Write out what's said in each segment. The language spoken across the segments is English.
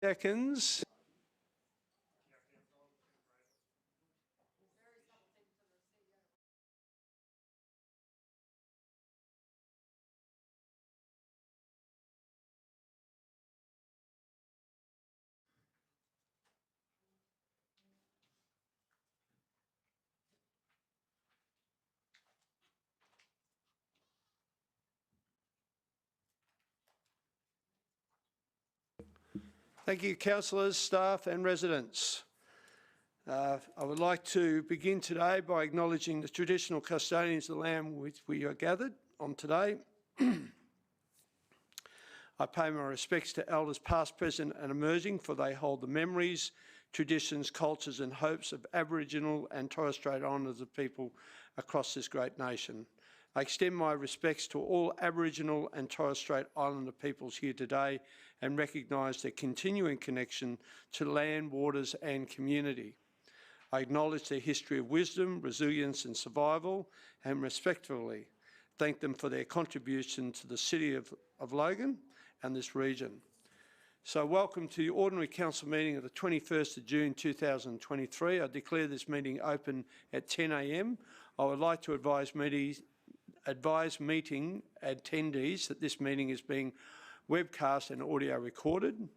Seconds. Thank you, councillors, staff and residents. I would like to begin today by acknowledging the traditional custodians of the land which we are gathered on today. I pay my respects to elders past, present and emerging, for they hold the memories, traditions, cultures and hopes of Aboriginal and Torres Strait Islanders people across this great nation. I extend my respects to all Aboriginal and Torres Strait Islander peoples here today and recognise their continuing connection to land, waters and community. I acknowledge their history of wisdom, resilience and survival, and respectfully thank them for their contribution to the City of Logan and this region. So welcome to the Ordinary Council meeting of the 21st of June 2023. I declare this meeting open at 10 a.m. I would like to advise meeting attendees that this meeting is being webcast and audio recorded.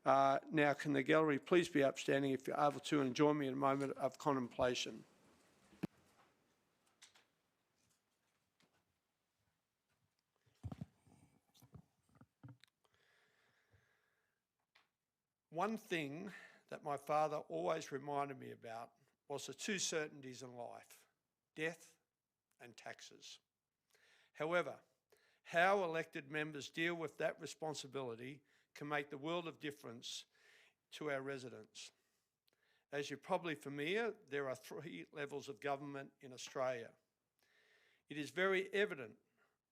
Now, can the gallery please be upstanding if you're able to, and join me in a moment of contemplation. One thing that my father always reminded me about was the two certainties in life: death and taxes. However, how elected members deal with that responsibility can make the world of difference to our residents. As you're probably familiar, there are 3 levels of government in Australia. It is very evident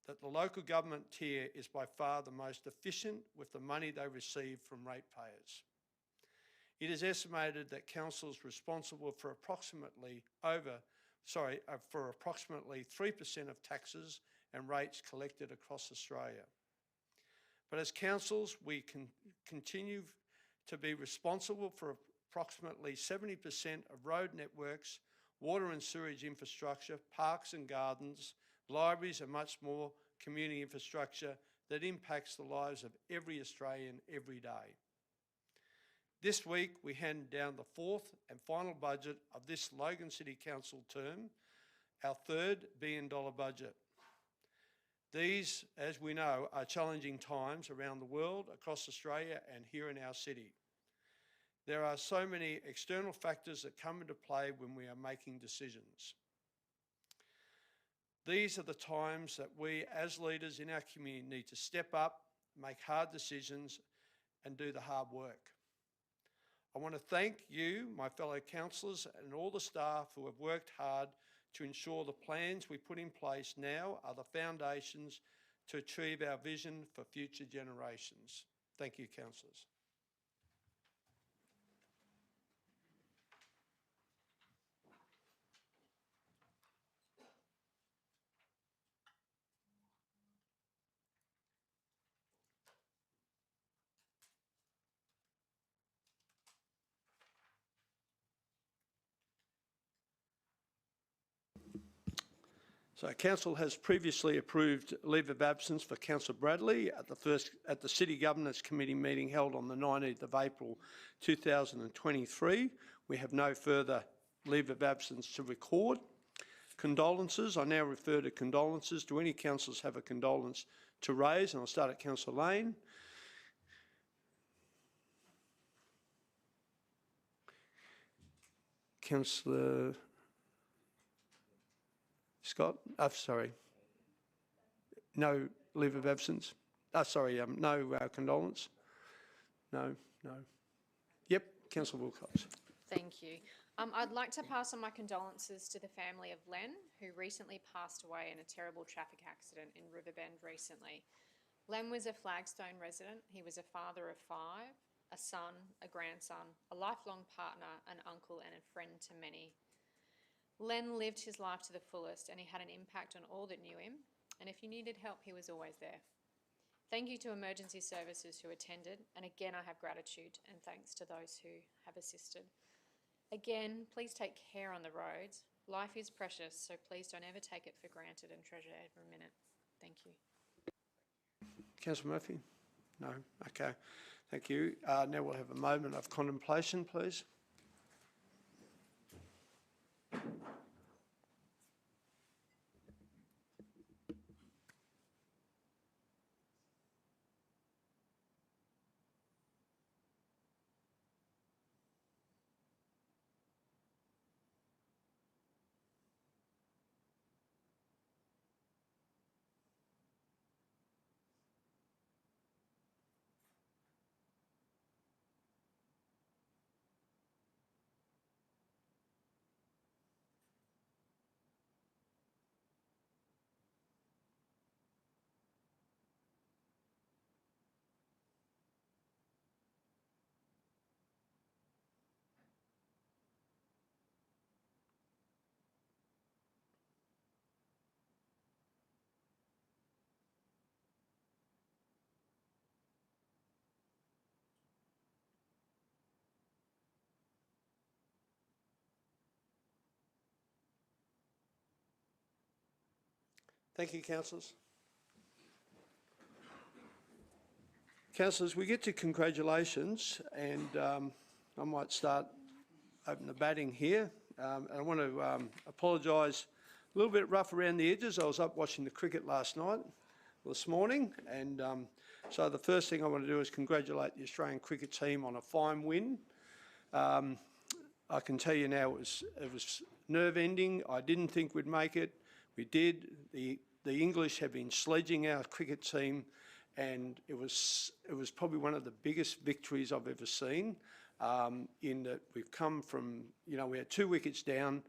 that the local government tier is by far the most efficient with the money they receive from ratepayers. It is estimated that councils responsible for approximately 3% of taxes and rates collected across Australia. But as councils, we can continue to be responsible for approximately 70% of road networks, water and sewage infrastructure, parks and gardens, libraries and much more community infrastructure that impacts the lives of every Australian every day. This week, we handed down the 4th and final budget of this Logan City Council term, our $3 billion budget. These, as we know, are challenging times around the world, across Australia and here in our city. There are so many external factors that come into play when we are making decisions. These are the times that we as leaders in our community need to step up, make hard decisions and do the hard work. I want to thank you, my fellow councillors, and all the staff who have worked hard to ensure the plans we put in place now are the foundations to achieve our vision for future generations. Thank you, councillors. So Council has previously approved leave of absence for Councillor Bradley at the City Governance Committee meeting held on the 19th of April 2023. We have no further leave of absence to record. Condolences. I now refer to condolences. Do any councillors have a condolence to raise? And I'll start at Councillor Lane. Councillor Scott? Sorry. No leave of absence? No condolence? No. Yep, Councillor Wilcox. Thank you. I'd like to pass on my condolences to the family of Len, who recently passed away in a terrible traffic accident in Riverbend recently. Len was a Flagstone resident. He was a father of 5, a son, a grandson, a lifelong partner, an uncle and a friend to many. Len lived his life to the fullest and he had an impact on all that knew him, and if you needed help, he was always there. Thank you to emergency services who attended, and again I have gratitude and thanks to those who have assisted. Again, please take care on the roads. Life is precious, so please don't ever take it for granted and treasure every minute. Thank you. Councillor Murphy? No? Okay. Thank you. Now we'll have a moment of contemplation, please. Thank you, councillors. Councillors, we get to congratulations, and I might start open the batting here. And I want to apologise, a little bit rough around the edges. I was up watching the cricket this morning, and so the first thing I want to do is congratulate the Australian cricket team on a fine win. I can tell you now it was nerve-ending. I didn't think we'd make it. We did. The English have been sledging our cricket team, and it was probably one of the biggest victories I've ever seen, in that we've come from, we had 2 wickets down,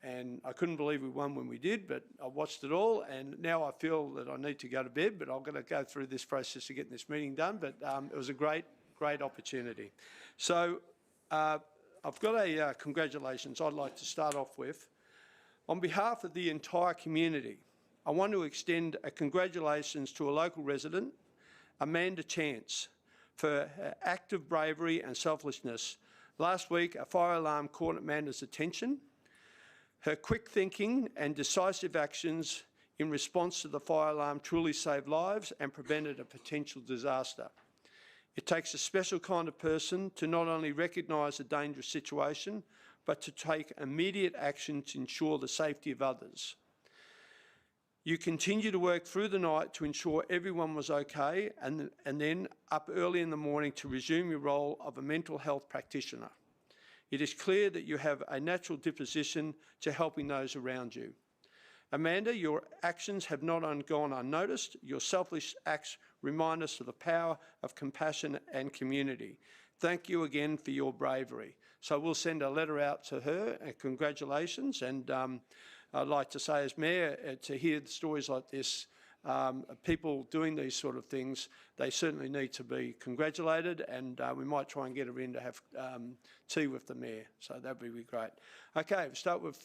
and I couldn't believe we won when we did, but I watched it all, and now I feel that I need to go to bed, but I'm going to go through this process of getting this meeting done, but it was a great opportunity. So I've got a congratulations I'd like to start off with. On behalf of the entire community, I want to extend a congratulations to a local resident, Amanda Chance, for her act of bravery and selflessness. Last week, a fire alarm caught Amanda's attention. Her quick thinking and decisive actions in response to the fire alarm truly saved lives and prevented a potential disaster. It takes a special kind of person to not only recognise a dangerous situation, but to take immediate action to ensure the safety of others. You continue to work through the night to ensure everyone was okay, and then up early in the morning to resume your role of a mental health practitioner. It is clear that you have a natural disposition to helping those around you. Amanda, your actions have not gone unnoticed. Your selfless acts remind us of the power of compassion and community. Thank you again for your bravery. So we'll send a letter out to her, and congratulations, and I'd like to say as Mayor, to hear the stories like this, people doing these sort of things, they certainly need to be congratulated, and we might try and get her in to have tea with the Mayor, so that would be great. Okay, we'll start with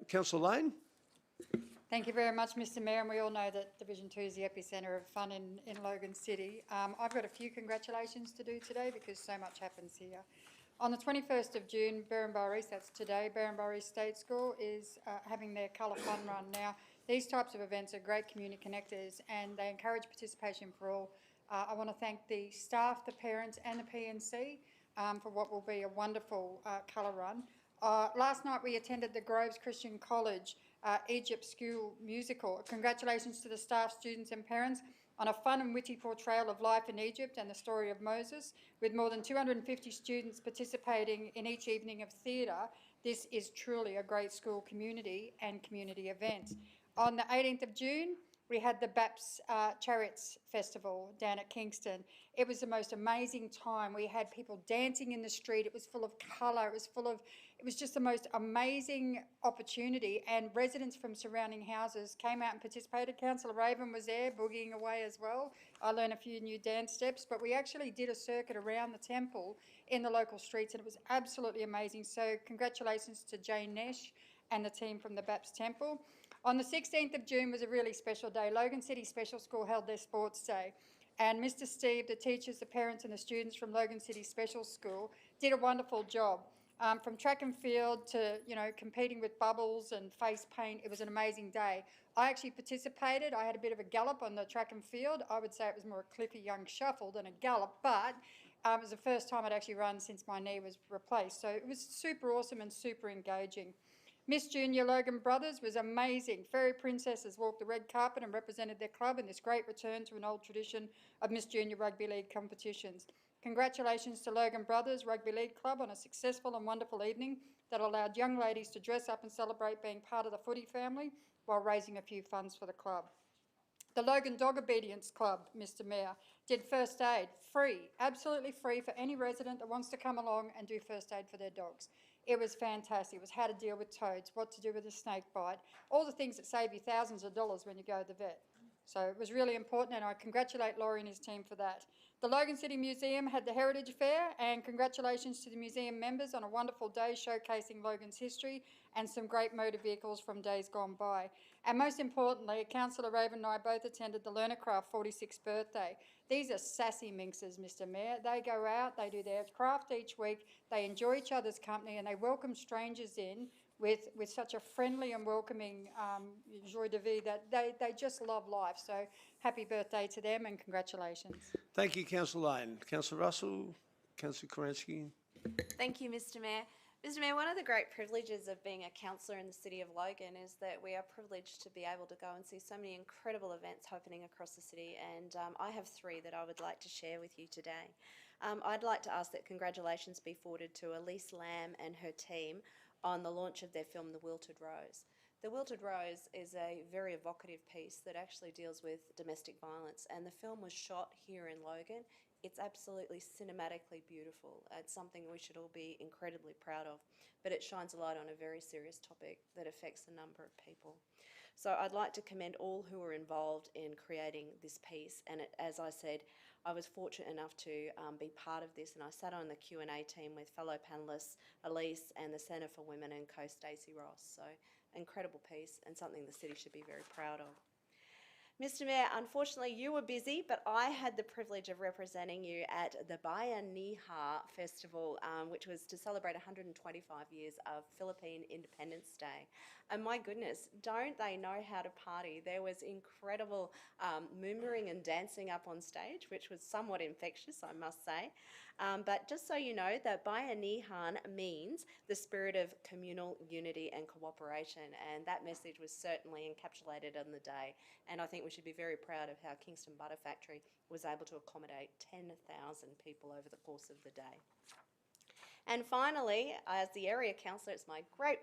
Councillor Lane. Thank you very much, Mr Mayor, and we all know that Division 2 is the epicentre of fun in Logan City. I've got a few congratulations to do today because so much happens here. On the 21st of June, Berrinbarri, that's today, Berrinbarri State School is having their Colour Fun Run. Now, these types of events are great community connectors and they encourage participation for all. I want to thank the staff, the parents and the PNC for what will be a wonderful colour run. Last night we attended the Groves Christian College Egypt School musical. Congratulations to the staff, students and parents on a fun and witty portrayal of life in Egypt and the story of Moses. With more than 250 students participating in each evening of theatre, this is truly a great school community and community event. On the 18th of June, we had the BAPS Chariots Festival down at Kingston. It was the most amazing time. We had people dancing in the street. It was full of colour. It was just the most amazing opportunity, and residents from surrounding houses came out and participated. Councillor Raven was there boogieing away as well. I learned a few new dance steps, but we actually did a circuit around the temple in the local streets, and it was absolutely amazing. So congratulations to Jane Nesh and the team from the BAPS Temple. On the 16th of June was a really special day. Logan City Special School held their sports day. and Mr. Steve, the teachers, the parents and the students from Logan City Special School did a wonderful job. From track and field to, competing with bubbles and face paint, it was an amazing day. I actually participated. I had a bit of a gallop on the track and field. I would say it was more a cliffy young shuffle than a gallop, but it was the first time I'd actually run since my knee was replaced. So it was super awesome and super engaging. Miss Junior Logan Brothers was amazing. Fairy Princesses walked the red carpet and represented their club in this great return to an old tradition of Miss Junior Rugby League competitions. Congratulations to Logan Brothers Rugby League Club on a successful and wonderful evening that allowed young ladies to dress up and celebrate being part of the footy family while raising a few funds for the club. The Logan Dog Obedience Club, Mr. Mayor, did first aid free, absolutely free for any resident that wants to come along and do first aid for their dogs. It was fantastic. It was how to deal with toads, what to do with a snake bite, all the things that save you thousands of dollars when you go to the vet. So it was really important, and I congratulate Laurie and his team for that. The Logan City Museum had the Heritage Fair, and congratulations to the museum members on a wonderful day showcasing Logan's history and some great motor vehicles from days gone by. And most importantly, Councillor Raven and I both attended the Learnercraft 46th birthday. These are sassy minxes, Mr. Mayor. They go out, they do their craft each week, they enjoy each other's company, and they welcome strangers in with such a friendly and welcoming joie de vivre that they just love life. So happy birthday to them and congratulations. Thank you, Councillor Lane. Councillor Russell, Councillor Kerensky. Thank you, Mr. Mayor. Mr. Mayor, one of the great privileges of being a councillor in the City of Logan is that we are privileged to be able to go and see so many incredible events happening across the city, and I have three that I would like to share with you today. I'd like to ask that congratulations be forwarded to Elise Lamb and her team on the launch of their film, The Wilted Rose. The Wilted Rose is a very evocative piece that actually deals with domestic violence, and the film was shot here in Logan. It's absolutely cinematically beautiful. It's something we should all be incredibly proud of, but it shines a light on a very serious topic that affects a number of people. So I'd like to commend all who were involved in creating this piece, and as I said, I was fortunate enough to be part of this, and I sat on the Q&A team with fellow panellists Elise and the Centre for Women and co Stacey Ross. So incredible piece and something the city should be very proud of. Mr. Mayor, unfortunately you were busy, but I had the privilege of representing you at the Bayanihan Festival, which was to celebrate 125 years of Philippine Independence Day. And my goodness, don't they know how to party? There was incredible moomering and dancing up on stage, which was somewhat infectious, I must say. But just so you know, that Bayanihan means the spirit of communal unity and cooperation, and that message was certainly encapsulated on the day. And I think we should be very proud of how Kingston Butter Factory was able to accommodate 10,000 people over the course of the day. And finally, as the area councillor, it's my great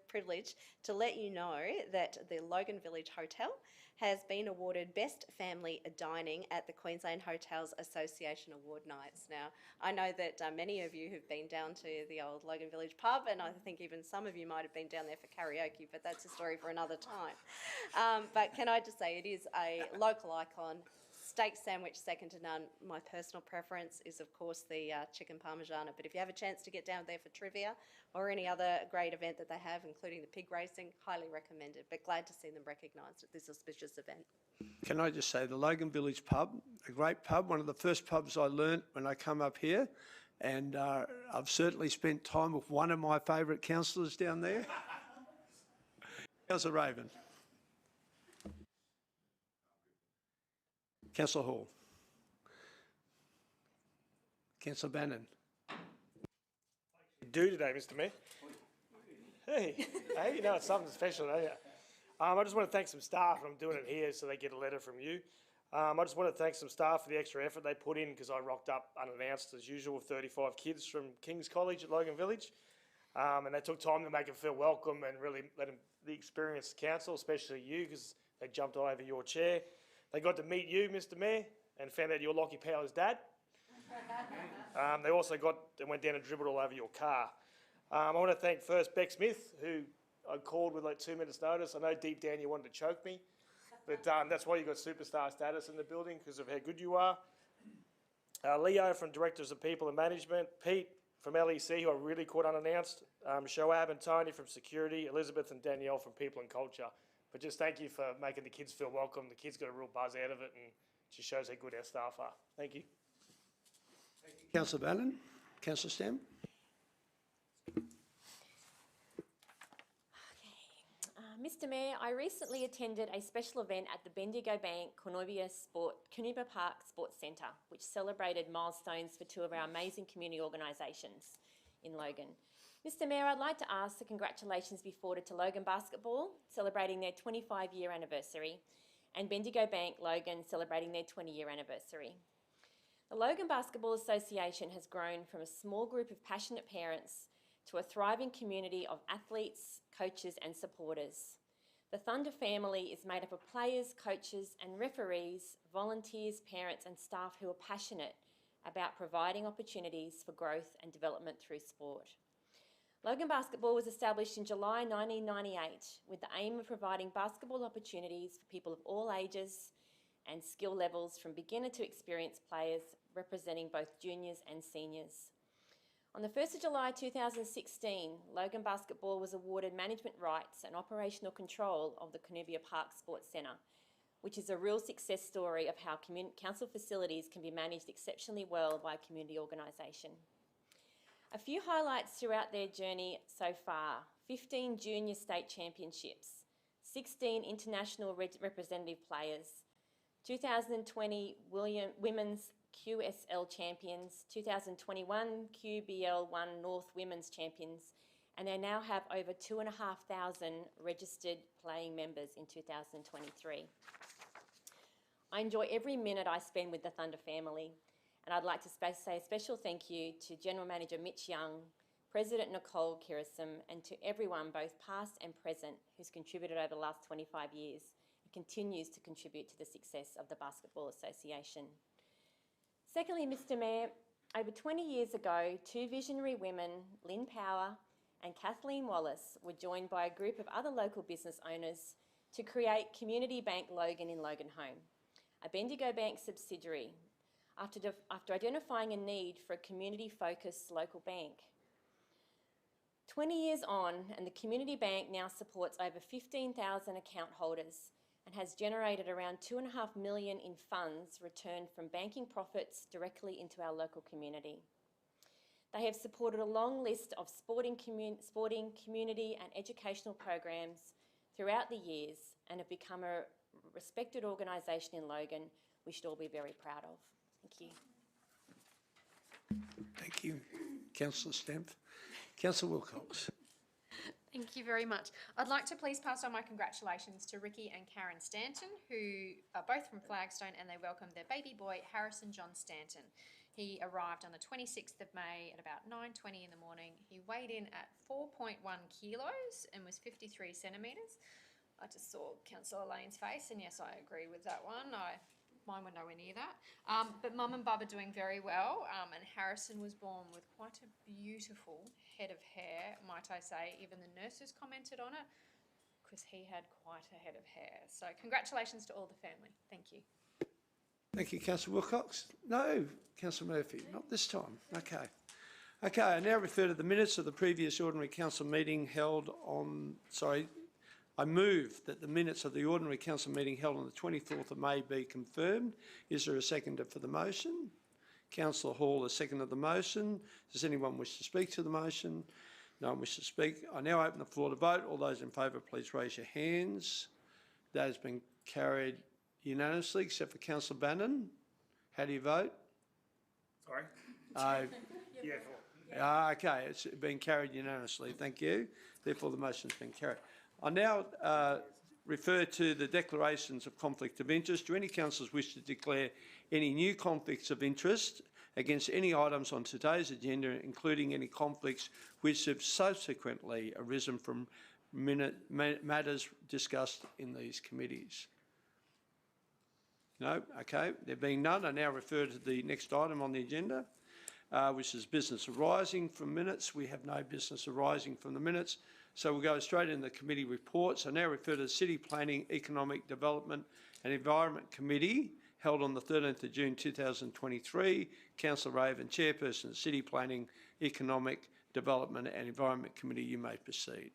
privilege to let you know that the Logan Village Hotel has been awarded Best Family Dining at the Queensland Hotels Association Award Nights. Now, I know that many of you have been down to the old Logan Village pub, and I think even some of you might have been down there for karaoke, but that's a story for another time. But can I just say, it is a local icon. Steak sandwich, second to none. My personal preference is, of course, the chicken parmigiana. But if you have a chance to get down there for trivia or any other great event that they have, including the pig racing, highly recommended. But glad to see them recognised at this auspicious event. Can I just say, the Logan Village pub, a great pub, one of the first pubs I learnt when I come up here. And I've certainly spent time with one of my favourite councillors down there. Councillor Raven. Councillor Hall. Councillor Bannon. You do today, Mr. Mayor. Hey, you know it's something special, don't you? I just want to thank some staff, and I'm doing it here so they get a letter from you. I just want to thank some staff for the extra effort they put in, because I rocked up unannounced as usual with 35 kids from King's College at Logan Village. And they took time to make them feel welcome and really let them experience the council, especially you, because they jumped all over your chair. They got to meet you, Mr. Mayor, and found out you're Lockie Power's dad. They also went down and dribbled all over your car. I want to thank first Beck Smith, who I called with like 2 minutes' notice. I know deep down you wanted to choke me, but that's why you got superstar status in the building, because of how good you are. Leo from Directors of People and Management, Pete from LEC, who I really caught unannounced, Shoab and Tony from Security, Elizabeth and Danielle from People and Culture. But just thank you for making the kids feel welcome. The kids got a real buzz out of it, and Just shows how good our staff are. Thank you. Councillor Bannon. Councillor Stam. Mr Mayor, I recently attended a special event at the Bendigo Bank Cornubia Park Sports Centre, which celebrated milestones for two of our amazing community organisations in Logan. Mr Mayor, I'd like to ask the congratulations be forwarded to Logan Basketball, celebrating their 25-year anniversary, and Bendigo Bank Logan, celebrating their 20-year anniversary. The Logan Basketball Association has grown from a small group of passionate parents to a thriving community of athletes, coaches and supporters. The Thunder family is made up of players, coaches and referees, volunteers, parents and staff who are passionate about providing opportunities for growth and development through sport. Logan Basketball was established in July 1998 with the aim of providing basketball opportunities for people of all ages and skill levels, from beginner to experienced players representing both juniors and seniors. On the 1st of July 2016, Logan Basketball was awarded management rights and operational control of the Cornubia Park Sports Centre, which is a real success story of how council facilities can be managed exceptionally well by a community organisation. A few highlights throughout their journey so far: 15 junior state championships, 16 international representative players, 2020 Women's QSL champions, 2021 QBL1 North Women's champions, and they now have over 2,500 registered playing members in 2023. I enjoy every minute I spend with the Thunder family, and I'd like to say a special thank you to General Manager Mitch Young, President Nicole Kirissom, and to everyone, both past and present, who's contributed over the last 25 years and continues to contribute to the success of the Basketball Association. Secondly, Mr Mayor, over 20 years ago, two visionary women, Lynn Power and Kathleen Wallace, were joined by a group of other local business owners to create Community Bank Logan in Logan Home, a Bendigo Bank subsidiary, after identifying a need for a community-focused local bank. 20 years on, and the Community Bank now supports over 15,000 account holders and has generated around $2.5 million in funds returned from banking profits directly into our local community. They have supported a long list of sporting, community and educational programs throughout the years and have become a respected organisation in Logan we should all be very proud of. Thank you. Thank you, Councillor Stamp. Councillor Wilcox. Thank you very much. I'd like to please pass on my congratulations to Ricky and Karen Stanton, who are both from Flagstone, and they welcomed their baby boy, Harrison John Stanton. He arrived on the 26th of May at about 9:20 in the morning. He weighed in at 4.1 kilos and was 53 centimetres. I just saw Councillor Lane's face, and yes, I agree with that one. Mine were nowhere near that. But Mum and Bub are doing very well, and Harrison was born with quite a beautiful head of hair, might I say. Even the nurses commented on it, because he had quite a head of hair. So congratulations to all the family. Thank you. Thank you, Councillor Wilcox. No, Councillor Murphy, not this time. Okay. Okay, I now refer to the minutes of the previous ordinary council meeting held on, I move that the minutes of the ordinary council meeting held on the 24th of May be confirmed. Is there a seconder for the motion? Councillor Hall has seconded the motion. Does anyone wish to speak to the motion? No one wishes to speak. I now open the floor to vote. All those in favour, please raise your hands. That has been carried unanimously, except for Councillor Bannon. How do you vote? Sorry? Yeah, okay, it's been carried unanimously. Thank you. Therefore, the motion's been carried. I now refer to the declarations of conflict of interest. Do any councillors wish to declare any new conflicts of interest against any items on today's agenda, including any conflicts which have subsequently arisen from matters discussed in these committees? No? Okay. There being none, I now refer to the next item on the agenda, which is business arising from minutes. We have no business arising from the minutes. So we'll go straight into the committee reports. I now refer to the City Planning, Economic Development and Environment Committee held on the 13th of June 2023. Councillor Raven, Chairperson of the City Planning, Economic Development and Environment Committee, you may proceed.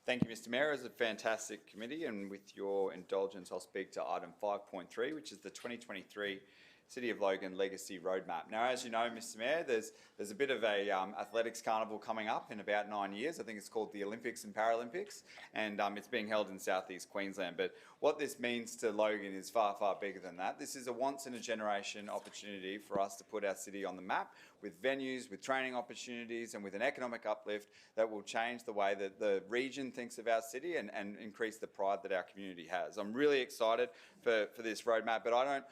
Thank you, Mr. Mayor. It's a fantastic committee, and with your indulgence, I'll speak to item 5.3, which is the 2023 City of Logan Legacy Roadmap. Now, as you know, Mr. Mayor, there's a bit of a athletics carnival coming up in about 9 years. I think it's called the Olympics and Paralympics, and it's being held in southeast Queensland. But what this means to Logan is far, far bigger than that. This is a once-in-a-generation opportunity for us to put our city on the map with venues, with training opportunities, and with an economic uplift that will change the way that the region thinks of our city and increase the pride that our community has. I'm really excited for this roadmap, but I don't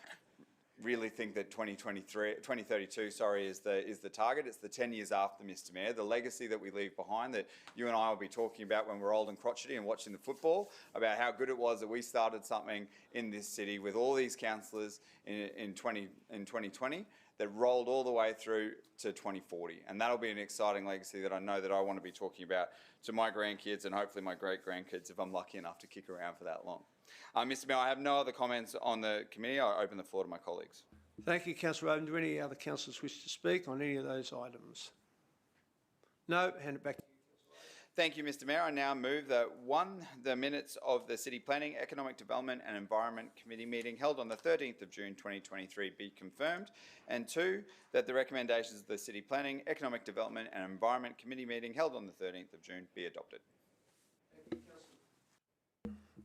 really think that 2032 is the target. It's the 10 years after, Mr. Mayor, the legacy that we leave behind that you and I will be talking about when we're old and crotchety and watching the football, about how good it was that we started something in this city with all these councillors in 2020 that rolled all the way through to 2040. And that'll be an exciting legacy that I know that I want to be talking about to my grandkids and hopefully my great-grandkids if I'm lucky enough to kick around for that long. Mr. Mayor, I have no other comments on the committee. I open the floor to my colleagues. Thank you, Councillor Roden. Do any other councillors wish to speak on any of those items? No, hand it back to you. Thank you, Mr. Mayor. I now move that 1, the minutes of the City Planning, Economic Development and Environment Committee meeting held on the 13th of June 2023 be confirmed, and 2, that the recommendations of the City Planning, Economic Development and Environment Committee meeting held on the 13th of June be adopted.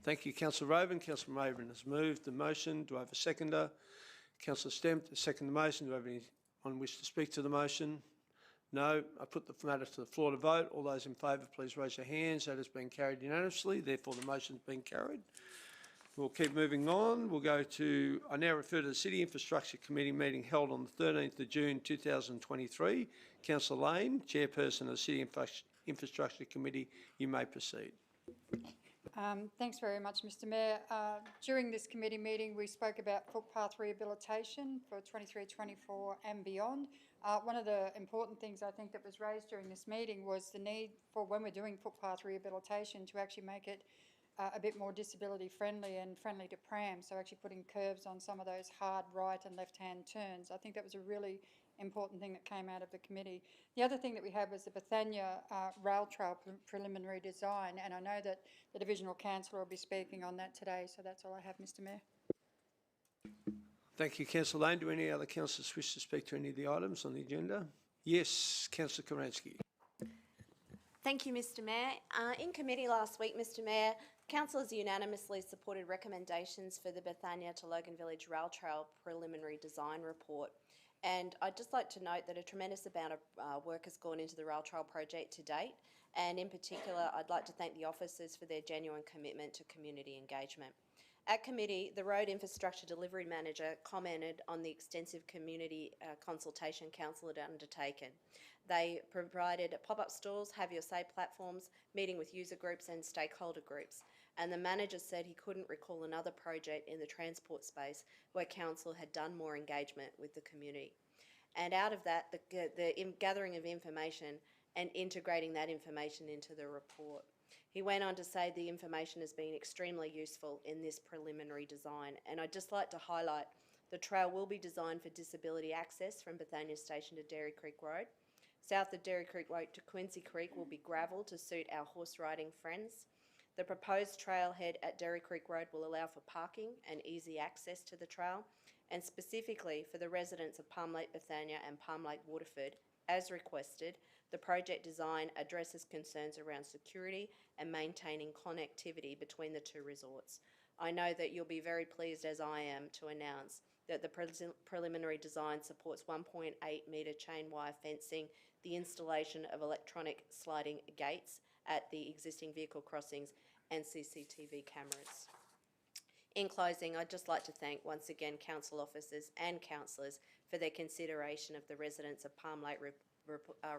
Thank you, Councillor Raven. Councillor Raven has moved the motion. Do I have a seconder? Councillor Stemp to second the motion. Do I have anyone wish to speak to the motion? No. I put the matter to the floor to vote. All those in favour, please raise your hands. That has been carried unanimously. Therefore, the motion has been carried. We'll keep moving on. We'll go to, I now refer to the City Infrastructure Committee meeting held on the 13th of June 2023. Councillor Lane, Chairperson of the City Infrastructure Committee, you may proceed. Thanks very much, Mr. Mayor. During this committee meeting, we spoke about footpath rehabilitation for 23-24 and beyond. One of the important things I think that was raised during this meeting was the need for, when we're doing footpath rehabilitation, to actually make it a bit more disability friendly and friendly to prams, so actually putting curbs on some of those hard right and left-hand turns. I think that was a really important thing that came out of the committee. The other thing that we had was the Bethania rail trail preliminary design, and I know that the Divisional Councillor will be speaking on that today, so that's all I have, Mr. Mayor. Thank you, Councillor Lane. Do any other councillors wish to speak to any of the items on the agenda? Yes, Councillor Karansky. Thank you, Mr. Mayor. In committee last week, Mr. Mayor, councillors unanimously supported recommendations for the Bethania to Logan Village Rail Trail preliminary design report. And I'd just like to note that a tremendous amount of work has gone into the rail trail project to date. And in particular, I'd like to thank the officers for their genuine commitment to community engagement. At committee, the Road Infrastructure Delivery Manager commented on the extensive community consultation council had undertaken. They provided pop-up stalls, have your say platforms, meeting with user groups and stakeholder groups. And the manager said he couldn't recall another project in the transport space where council had done more engagement with the community. And out of that, the gathering of information and integrating that information into the report. He went on to say the information has been extremely useful in this preliminary design. And I'd just like to highlight the trail will be designed for disability access from Bethania Station to Dairy Creek Road. South of Dairy Creek Road to Quincy Creek will be gravel to suit our horse riding friends. The proposed trailhead at Dairy Creek Road will allow for parking and easy access to the trail, and specifically for the residents of Palm Lake Bethania and Palm Lake Waterford, as requested, the project design addresses concerns around security and maintaining connectivity between the two resorts. I know that you'll be very pleased, as I am, to announce that the preliminary design supports 1.8 metre chain wire fencing, the installation of electronic sliding gates at the existing vehicle crossings and CCTV cameras. In closing, I'd just like to thank once again council officers and councillors for their consideration of the residents of Palm Lake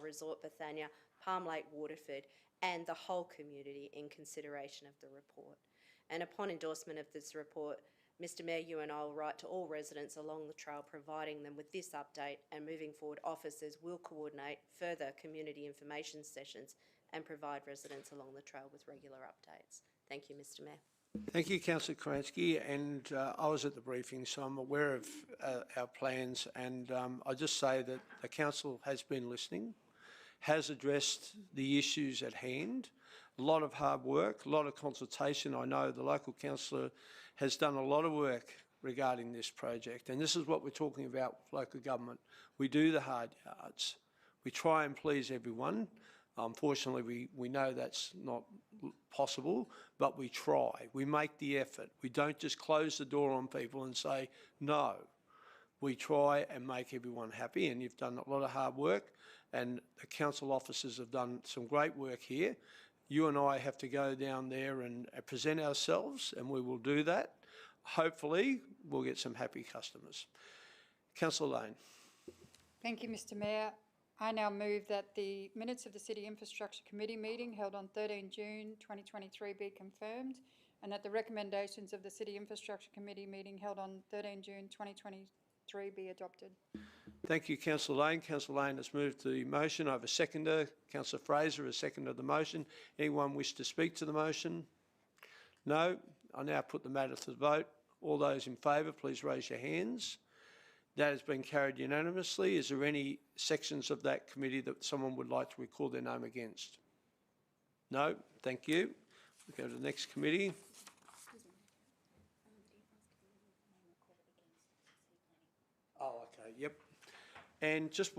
Resort Bethania, Palm Lake Waterford and the whole community in consideration of the report. And upon endorsement of this report, Mr. Mayor, you and I will write to all residents along the trail providing them with this update, and moving forward officers will coordinate further community information sessions and provide residents along the trail with regular updates. Thank you, Mr. Mayor. Thank you, Councillor Karansky, and I was at the briefing, so I'm aware of our plans, and I just say that the council has been listening, has addressed the issues at hand. a lot of hard work, a lot of consultation. I know the local councillor has done a lot of work regarding this project, and this is what we're talking about with local government. We do the hard yards. We try and please everyone. Unfortunately, we know that's not possible, but we try. We make the effort. We don't just close the door on people and say no. We try and make everyone happy, and you've done a lot of hard work, and the council officers have done some great work here. You and I have to go down there and present ourselves, and we will do that. Hopefully, we'll get some happy customers. Councillor Lane. Thank you, Mr Mayor. I now move that the minutes of the City Infrastructure Committee meeting held on 13 June 2023 be confirmed, and that the recommendations of the City Infrastructure Committee meeting held on 13 June 2023 be adopted. Thank you, Councillor Lane. Councillor Lane has moved the motion. I have a seconder. Councillor Fraser has seconded the motion. Anyone wish to speak to the motion? No. I now put the matter to the vote. All those in favour, please raise your hands. That has been carried unanimously. Is there any sections of that committee that someone would like to record their name against? No. Thank you. We'll go to the next committee. Oh, okay. Yep. And just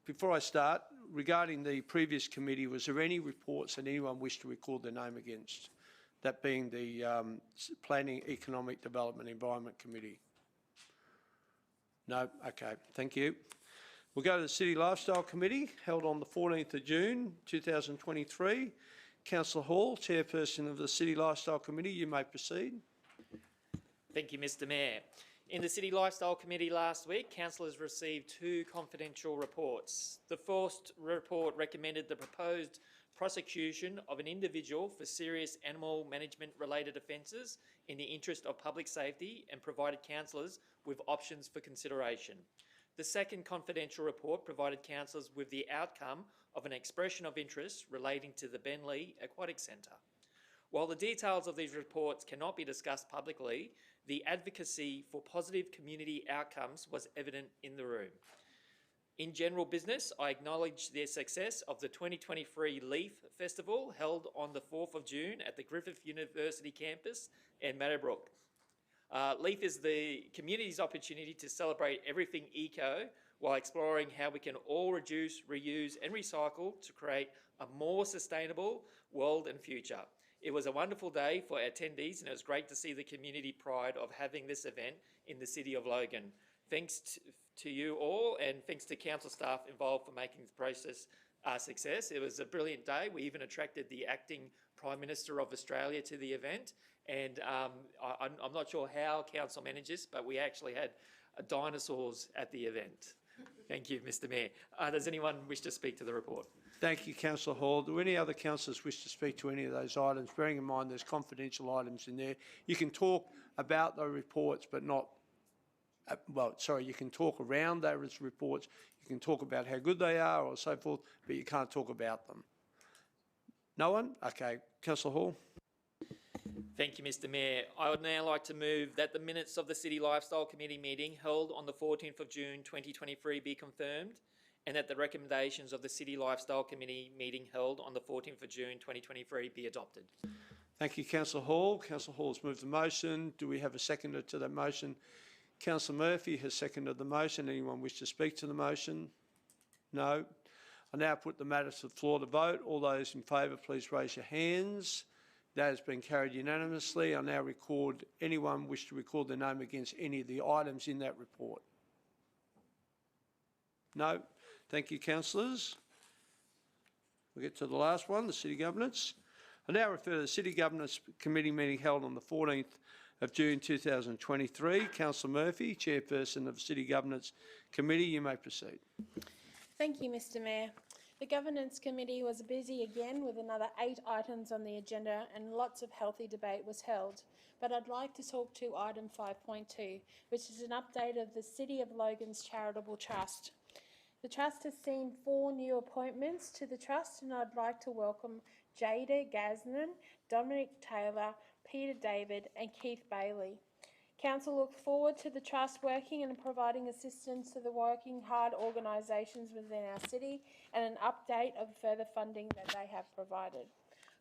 before I start, regarding the previous committee, was there any reports that anyone wished to record their name against? That being the Planning, Economic Development, Environment Committee. No? Okay, thank you. We'll go to the City Lifestyle Committee, held on the 14th of June 2023. Councillor Hall, Chairperson of the City Lifestyle Committee, you may proceed. Thank you, Mr Mayor. In the City Lifestyle Committee last week, councillors received 2 confidential reports. The first report recommended the proposed prosecution of an individual for serious animal management related offences in the interest of public safety and provided councillors with options for consideration. The second confidential report provided councillors with the outcome of an expression of interest relating to the Bentley Aquatic Centre. While the details of these reports cannot be discussed publicly, the advocacy for positive community outcomes was evident in the room. In general business, I acknowledge the success of the 2023 Leaf Festival held on the 4th of June at the Griffith University campus in Meadowbrook. Leaf is the community's opportunity to celebrate everything eco while exploring how we can all reduce, reuse and recycle to create a more sustainable world and future. It was a wonderful day for attendees, and it was great to see the community pride of having this event in the City of Logan. Thanks to you all, and thanks to council staff involved for making the process a success. It was a brilliant day. We even attracted the acting Prime Minister of Australia to the event, and I'm not sure how council manages, but we actually had dinosaurs at the event. Thank you, Mr Mayor. Does anyone wish to speak to the report? Thank you, Councillor Hall. Do any other councillors wish to speak to any of those items? Bearing in mind there's confidential items in there. You can talk about the reports, but not you can talk around those reports, you can talk about how good they are or so forth, but you can't talk about them. No one? Okay. Councillor Hall. Thank you, Mr Mayor. I would now like to move that the minutes of the City Lifestyle Committee meeting held on the 14th of June 2023 be confirmed, and that the recommendations of the City Lifestyle Committee meeting held on the 14th of June 2023 be adopted. Thank you, Councillor Hall. Councillor Hall has moved the motion. Do we have a seconder to that motion? Councillor Murphy has seconded the motion. Anyone wish to speak to the motion? No. I now put the matter to the floor to vote. All those in favour, please raise your hands. That has been carried unanimously. I now record anyone wish to record their name against any of the items in that report. No. Thank you, councillors. We'll get to the last one, the City Governance. I now refer to the City Governance Committee meeting held on the 14th of June 2023. Councillor Murphy, Chairperson of the City Governance Committee, you may proceed. Thank you, Mr Mayor. The Governance Committee was busy again with another 8 items on the agenda, and lots of healthy debate was held. But I'd like to talk to item 5.2, which is an update of the City of Logan's Charitable Trust. The Trust has seen 4 new appointments to the Trust, and I'd like to welcome Jada Gaznan, Dominic Taylor, Peter David and Keith Bailey. Council looks forward to the Trust working and providing assistance to the working hard organisations within our city, and an update of further funding that they have provided.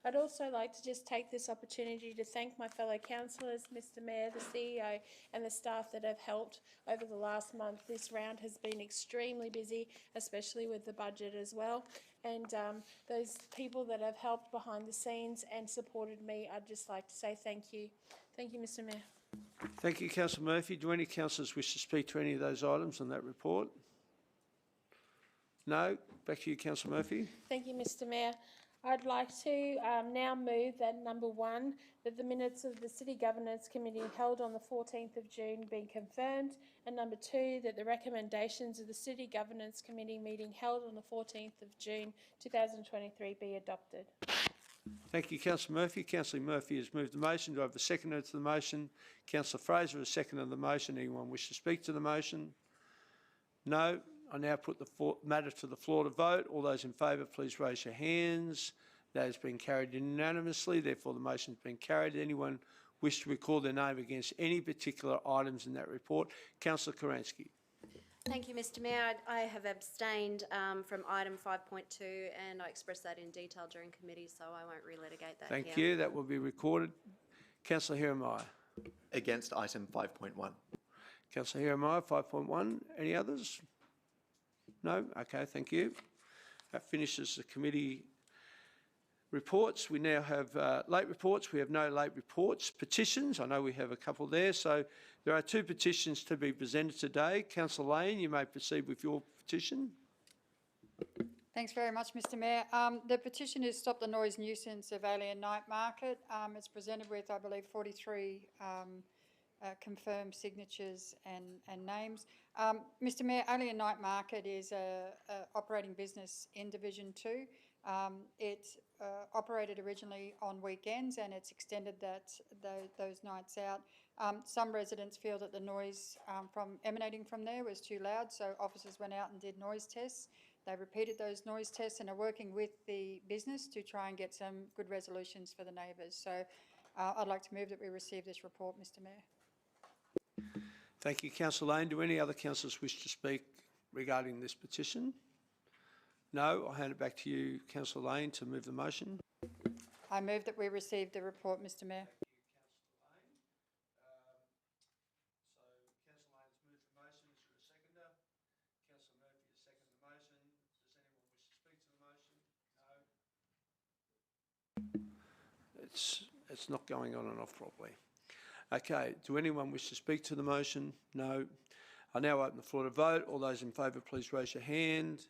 I'd also like to just take this opportunity to thank my fellow councillors, Mr Mayor, the CEO and the staff that have helped over the last month. This round has been extremely busy, especially with the budget as well. And those people that have helped behind the scenes and supported me, I'd just like to say thank you. Thank you, Mr Mayor. Thank you, Councillor Murphy. Do any councillors wish to speak to any of those items on that report? No? Back to you, Councillor Murphy. Thank you, Mr Mayor. I'd like to now move that number 1, that the minutes of the City Governance Committee held on the 14th of June be confirmed, and number 2, that the recommendations of the City Governance Committee meeting held on the 14th of June 2023 be adopted. Thank you, Councillor Murphy. Councillor Murphy has moved the motion. Do I have a seconder to the motion? Councillor Fraser has seconded the motion. Anyone wish to speak to the motion? No. I now put the matter to the floor to vote. All those in favour, please raise your hands. That has been carried unanimously. Therefore, the motion has been carried. Anyone wish to record their name against any particular items in that report? Councillor Karansky. Thank you, Mr Mayor. I have abstained from item 5.2 and I expressed that in detail during committee, so I won't relitigate that Thank here. you. That will be recorded. Councillor Jeremiah. Against item 5.1. Councillor Jeremiah, 5.1. Any others? No? Okay, thank you. That finishes the committee reports. We now have late reports. We have no late reports. Petitions, I know we have a couple there. So there are 2 petitions to be presented today. Councillor Lane, you may proceed with your petition. Thanks very much, Mr Mayor. The petition is Stop the Noise Nuisance of Alien Night Market. It's presented with, I believe, 43 confirmed signatures and names. Mr Mayor, Alien Night Market is a operating business in Division 2. It operated originally on weekends and it's extended those nights out. Some residents feel that the noise emanating from there was too loud, so officers went out and did noise tests. They repeated those noise tests and are working with the business to try and get some good resolutions for the neighbours. So I'd like to move that we receive this report, Mr Mayor. Thank you, Councillor Lane. Do any other councillors wish to speak regarding this petition? No? I'll hand it back to you, Councillor Lane, to move the motion. I move that we receive the report, Mr Mayor. It's not going on and off properly. Okay, do anyone wish to speak to the motion? No. I now open the floor to vote. All those in favour, please raise your hand.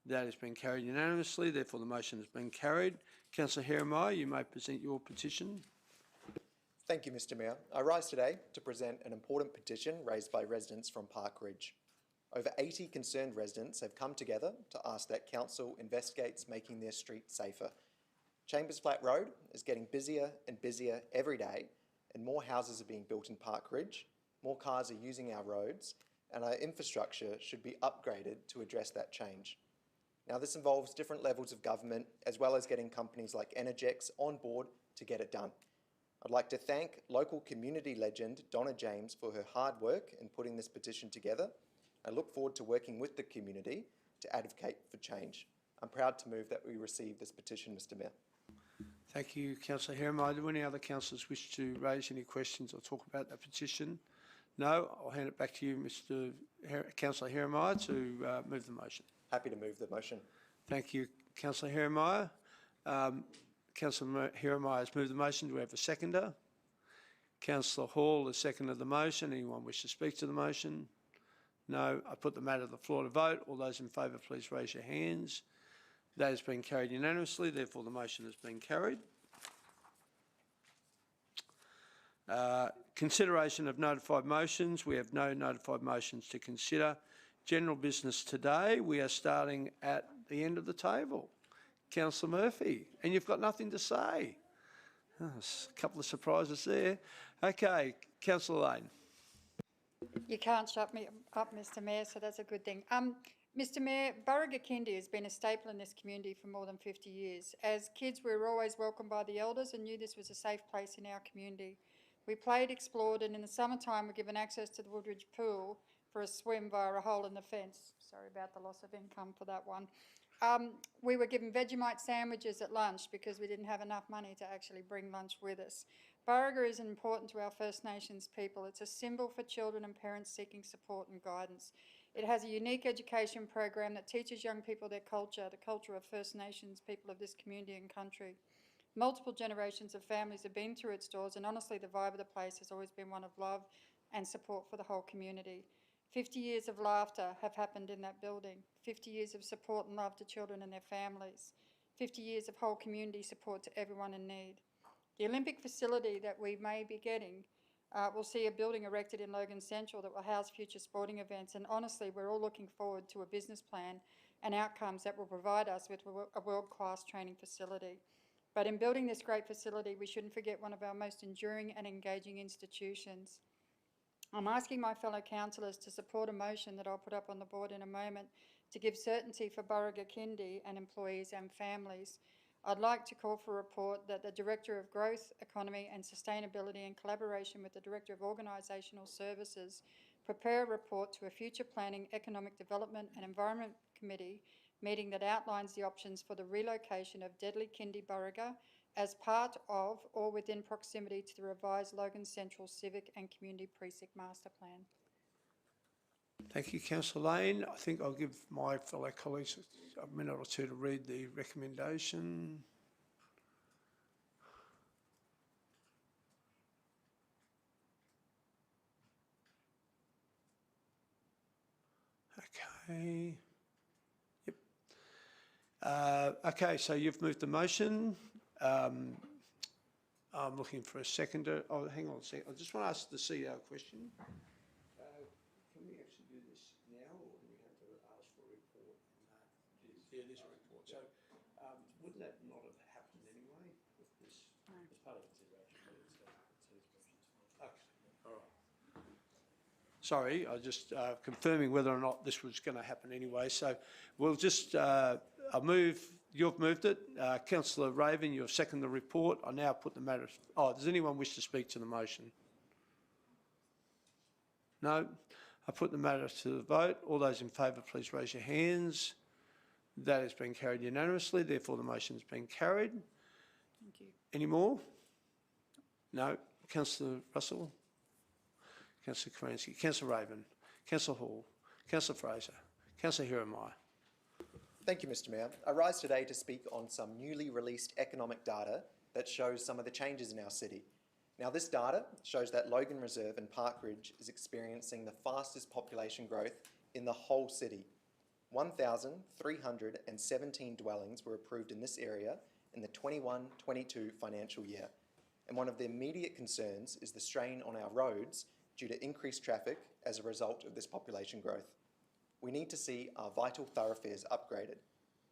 That has been carried unanimously. Therefore, the motion has been carried. Councillor Jeremiah, you may present your petition. Thank you, Mr Mayor. I rise today to present an important petition raised by residents from Park Ridge. Over 80 concerned residents have come together to ask that council investigates making their street safer. Chambers Flat Road is getting busier and busier every day, and more houses are being built in Park Ridge, more cars are using our roads, and our infrastructure should be upgraded to address that change. Now, this involves different levels of government, as well as getting companies like Energex on board to get it done. I'd like to thank local community legend Donna James for her hard work in putting this petition together. I look forward to working with the community to advocate for change. I'm proud to move that we receive this petition, Mr Mayor. Thank you, Councillor Jeremiah. Do any other councillors wish to raise any questions or talk about that petition? No? I'll hand it back to you, Councillor Jeremiah, to move the motion. Happy to move the motion. Thank you, Councillor Jeremiah. Councillor Jeremiah has moved the motion. Do we have a seconder? Councillor Hall has seconded the motion. Anyone wish to speak to the motion? No. I put the matter to the floor to vote. All those in favour, please raise your hands. That has been carried unanimously. Therefore, the motion has been carried. Consideration of notified motions. We have no notified motions to consider. General business today. We are starting at the end of the table. Councillor Murphy, and you've got nothing to say. Oh, a couple of surprises there. Okay, Councillor Lane. You can't shut me up, Mr Mayor, so that's a good thing. Mr Mayor, Burriga Kindy has been a staple in this community for more than 50 years. As kids, we were always welcomed by the elders and knew this was a safe place in our community. We played, explored, and in the summertime were given access to the Woodridge pool for a swim via a hole in the fence. Sorry about the loss of income for that one. We were given Vegemite sandwiches at lunch because we didn't have enough money to actually bring lunch with us. Burriga is important to our First Nations people. It's a symbol for children and parents seeking support and guidance. It has a unique education program that teaches young people their culture, the culture of First Nations people of this community and country. Multiple generations of families have been through its doors, and honestly, the vibe of the place has always been one of love and support for the whole community. 50 years of laughter have happened in that building. 50 years of support and love to children and their families. 50 years of whole community support to everyone in need. The Olympic facility that we may be getting will see a building erected in Logan Central that will house future sporting events, and honestly, we're all looking forward to a business plan and outcomes that will provide us with a world-class training facility. But in building this great facility, we shouldn't forget one of our most enduring and engaging institutions. I'm asking my fellow councillors to support a motion that I'll put up on the board in a moment to give certainty for Burriga Kindy and employees and families. I'd like to call for a report that the Director of Growth, Economy and Sustainability, in collaboration with the Director of Organisational Services, prepare a report to a future Planning, Economic Development and Environment Committee meeting that outlines the options for the relocation of Deadly Kindy Burriga as part of or within proximity to the revised Logan Central Civic and Community Precinct Master Plan. Thank you, Councillor Lane. I think I'll give my fellow colleagues a minute or two to read the recommendation. Okay. Yep. Okay, so you've moved the motion. I'm looking for a seconder. Oh, hang on a second. I just want to ask the CEO a question. Can we actually do this now, or do we have to ask for a report? Yeah, it is a report. So wouldn't that not have happened anyway with this? No. As part of consideration. Okay, all right. Sorry, I just confirming whether or not this was going to happen anyway. So we'll just, I'll move, you've moved it. Councillor Raven, you've seconded the report. I now put the matter, does anyone wish to speak to the motion? No? I put the matter to the vote. All those in favour, please raise your hands. That has been carried unanimously. Therefore, the motion's been carried. Thank you. Any more? No? Councillor Russell? Councillor Kerensky, Councillor Raven, Councillor Hall, Councillor Fraser, Councillor Hiromai. Thank you, Mr Mayor. I rise today to speak on some newly released economic data that shows some of the changes in our city. Now, this data shows that Logan Reserve and Park Ridge is experiencing the fastest population growth in the whole city. 1,317 dwellings were approved in this area in the 21-22 financial year. And one of the immediate concerns is the strain on our roads due to increased traffic as a result of this population growth. We need to see our vital thoroughfares upgraded.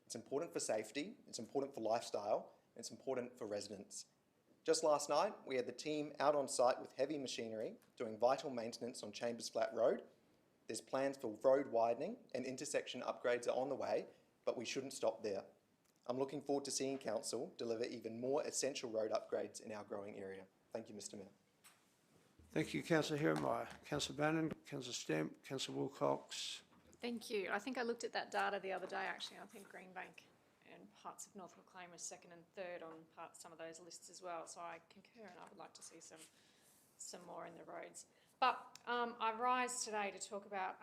It's important for safety, it's important for lifestyle, and it's important for residents. Just last night, we had the team out on site with heavy machinery doing vital maintenance on Chambers Flat Road. There's plans for road widening and intersection upgrades are on the way, but we shouldn't stop there. I'm looking forward to seeing Council deliver even more essential road upgrades in our growing area. Thank you, Mr Mayor. Thank you, Councillor Hiromai. Councillor Bannon, Councillor Stamp, Councillor Wilcox. Thank you. I think I looked at that data the other day, actually. I think Greenbank and parts of North Maclean were second and third on some of those lists as well. So I concur, and I would like to see some more in the roads. But I rise today to talk about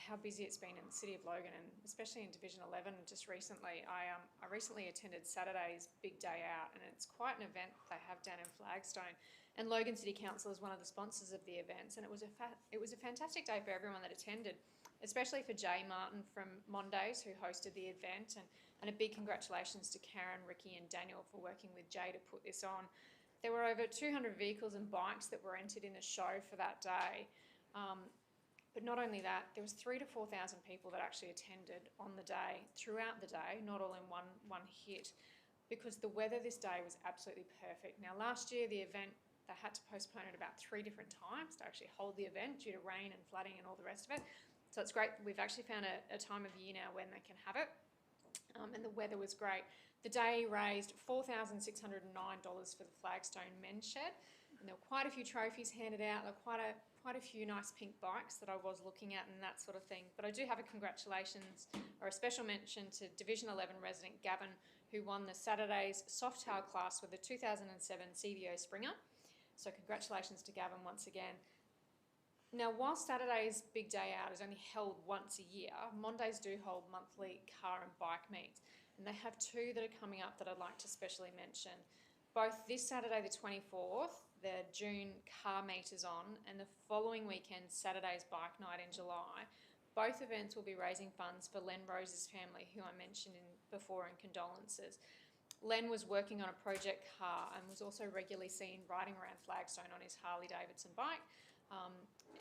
how busy it's been in the City of Logan, and especially in Division 11 just recently. I recently attended Saturday's Big Day Out, and it's quite an event they have down in Flagstone. And Logan City Council is one of the sponsors of the events, and it was a fantastic day for everyone that attended, especially for Jay Martin from Mondays, who hosted the event, and a big congratulations to Karen, Ricky and Daniel for working with Jay to put this on. There were over 200 vehicles and bikes that were entered in the show for that day. But not only that, there was 3,000 to 4,000 people that actually attended on the day, throughout the day, not all in one hit, because the weather this day was absolutely perfect. Now, last year, the event, they had to postpone it about 3 different times to actually hold the event due to rain and flooding and all the rest of it. So it's great. We've actually found a time of year now when they can have it. And the weather was great. The day raised $4,609 for the Flagstone Men's Shed. And there were quite a few trophies handed out. There were quite quite a few nice pink bikes that I was looking at and that sort of thing. But I do have a congratulations or a special mention to Division 11 resident Gavin, who won the Saturday's Softail class with the 2007 CVO Springer. So congratulations to Gavin once again. Now, while Saturday's Big Day Out is only held once a year, Mondays do hold monthly car and bike meets. And they have two that are coming up that I'd like to specially mention. Both this Saturday the 24th, the June car meet is on, and the following weekend, Saturday's bike night in July. Both events will be raising funds for Len Rose's family, who I mentioned before in condolences. Len was working on a project car and was also regularly seen riding around Flagstone on his Harley-Davidson bike.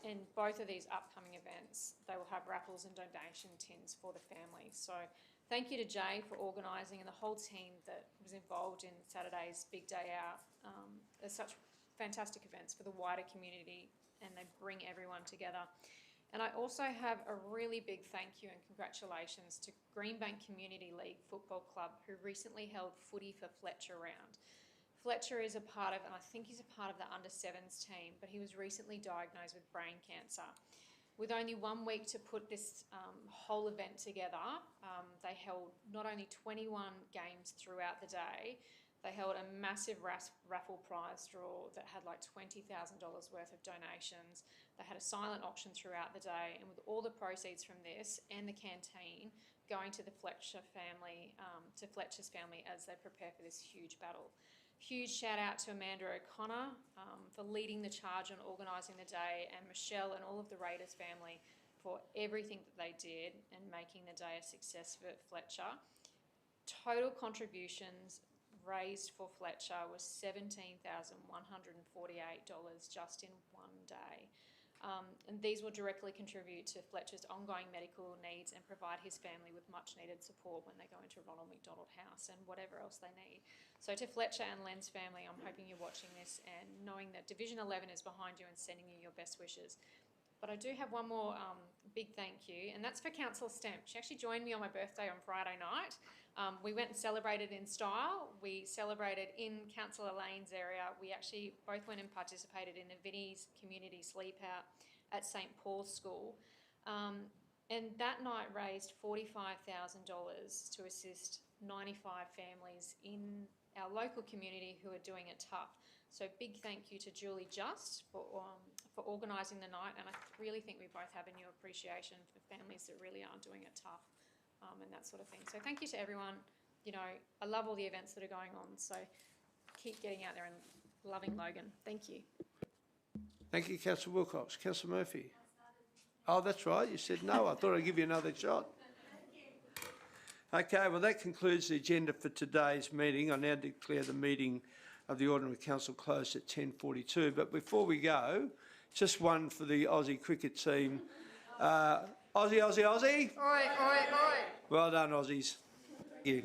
And both of these upcoming events, they will have raffles and donation tins for the family. So thank you to Jay for organising and the whole team that was involved in Saturday's Big Day Out. There's such fantastic events for the wider community and they bring everyone together. And I also have a really big thank you and congratulations to Greenbank Community League Football Club, who recently held footy for Fletcher round. Fletcher is a part of, and I think he's a part of the under-7s team, but he was recently diagnosed with brain cancer. With only 1 week to put this whole event together, they held not only 21 games throughout the day, they held a massive raffle prize draw that had like $20,000 worth of donations. They had a silent auction throughout the day, and with all the proceeds from this and the canteen going to the Fletcher family, to Fletcher's family as they prepare for this huge battle. Huge shout out to Amanda O'Connor for leading the charge on organising the day, and Michelle and all of the Raiders family for everything that they did and making the day a success for Fletcher. Total contributions raised for Fletcher was $17,148 just in one day. And these will directly contribute to Fletcher's ongoing medical needs and provide his family with much needed support when they go into Ronald McDonald House and whatever else they need. So to Fletcher and Len's family, I'm hoping you're watching this and knowing that Division 11 is behind you and sending you your best wishes. But I do have one more big thank you, and that's for Councillor Stemp. She actually joined me on my birthday on Friday night. We went and celebrated in style. We celebrated in Councillor Lane's area. We actually both went and participated in the Vinnie's Community Sleep Out at St Paul's School. And that night raised $45,000 to assist 95 families in our local community who are doing it tough. So big thank you to Julie Just for organising the night, and I really think we both have a new appreciation for families that really are doing it tough. And that sort of thing. So thank you to everyone. You know, I love all the events that are going on, so keep getting out there and loving Logan. Thank you. Thank you, Councillor Wilcox. Councillor Murphy. Oh, that's right. You said no. I thought I'd give you another shot. Okay, well, that concludes the agenda for today's meeting. I now declare the meeting of the Ordinary Council closed at 10:42. But before we go, just one for the Aussie cricket team. Aussie, Aussie, Aussie. Oi, oi, oi. Well done, Aussies. Thank you.